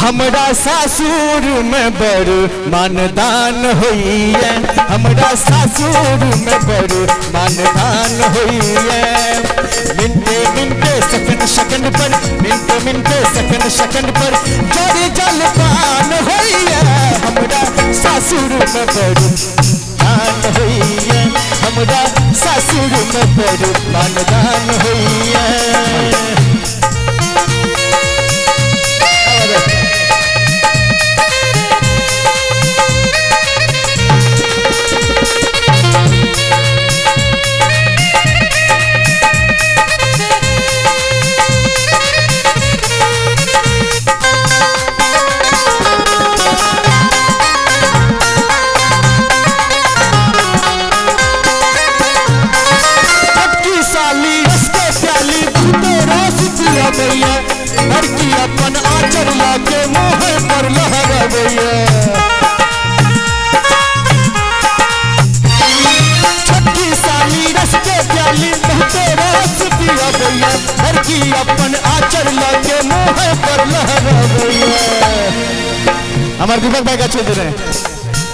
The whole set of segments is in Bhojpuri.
हमरा सासुर में बड़ मानदान होइए, हमरा सासुर में बड़ मानदान होइए। मिनटे मिनटे सेकंड सेकंड पर, मिनटे मिनटे सेकंड सेकंड पर जोड़ी जलपान होइए। हमरा सासुर में बड़ दान होइए, हमरा सासुर में बड़ मानदान होइए। लड़की अपन आचर लाके मुँह पर लहरावैया, छोटकी साली रस के प्याली बहुते रस पियावैया। लड़की अपन आचर लाके मुँह पर लहरावैया। हमारे दीपक भाई का चल रहे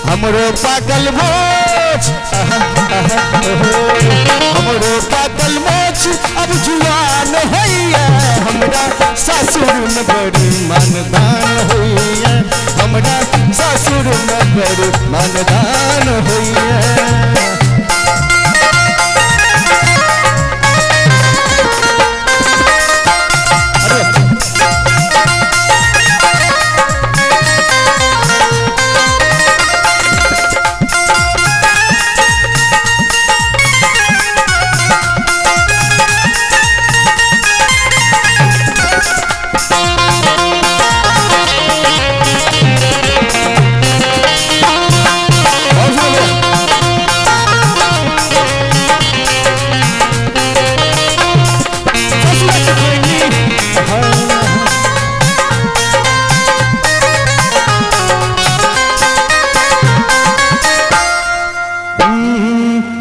हमरो पागल मोच, हमरो पागल मोच अब जुआन होइया। हमरा सासुर में बड़ मानदान होइया, हमरा सासुर में बड़ मानदान होइया।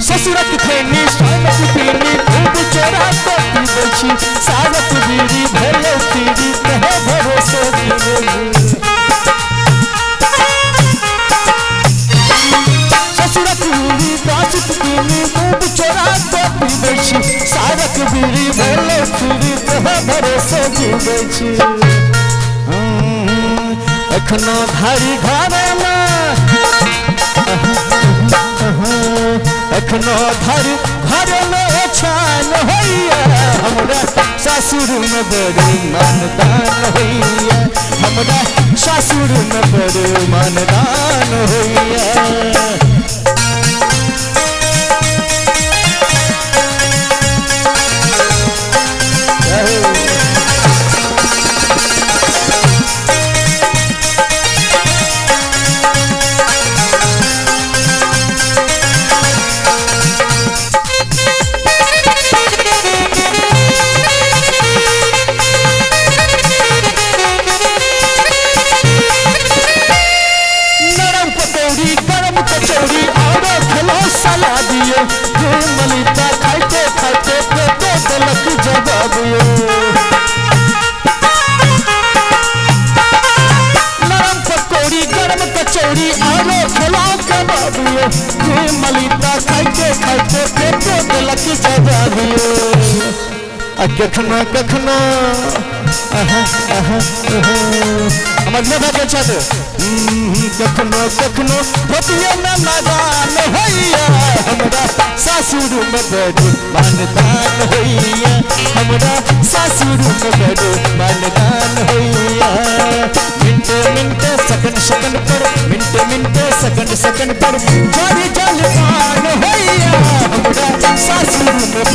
ससुरत खेनी सोनत पीनी खूब चोरा तो पीबे, सागत बीड़ी भेले तीरी कहे भरोसे गिरे। ससुरत बीड़ी बाजत पीनी खूब चोरा तो पीबे, सागत बीड़ी भेले तीरी कहे भरोसे गिरे। एखनो धारी घरे एखनो घर में छान होइया। हमरा सासुर में बड़ मानदान होइया, हमरा सासुर में बड़ मानदान होइया। मलिता खाते खाते पेटो तलक जवाबियो। नरम पकौड़ी गरम कचौड़ी आरो खिला कबाबियो। मलिता खाते खाते पेटो तलक जवाबियो। कखनो कखनो हमारे नभा के छत कखनो कखनो भतिया न नादान होइया। हमरा सासुर में बड़ मानदान होइया, हमरा सासुर में बड़ मानदान होइया। मिनटे मिनटे सेकंड सेकंड पर, मिनटे मिनटे सेकंड सेकंड पर जोड़ी जलपान होइया। हमरा सासुर में बड़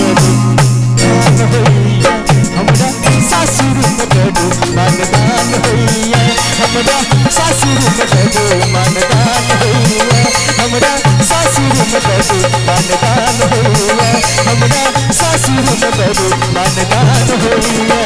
होइया, हमरा सासुर में बड़ मानदान होइया, हमरा सासुर में बड़ मानदान होइया, हमरा सासुर में बड़ मानदान होइया, हमरा सासुर में बड़ मानदान होइया।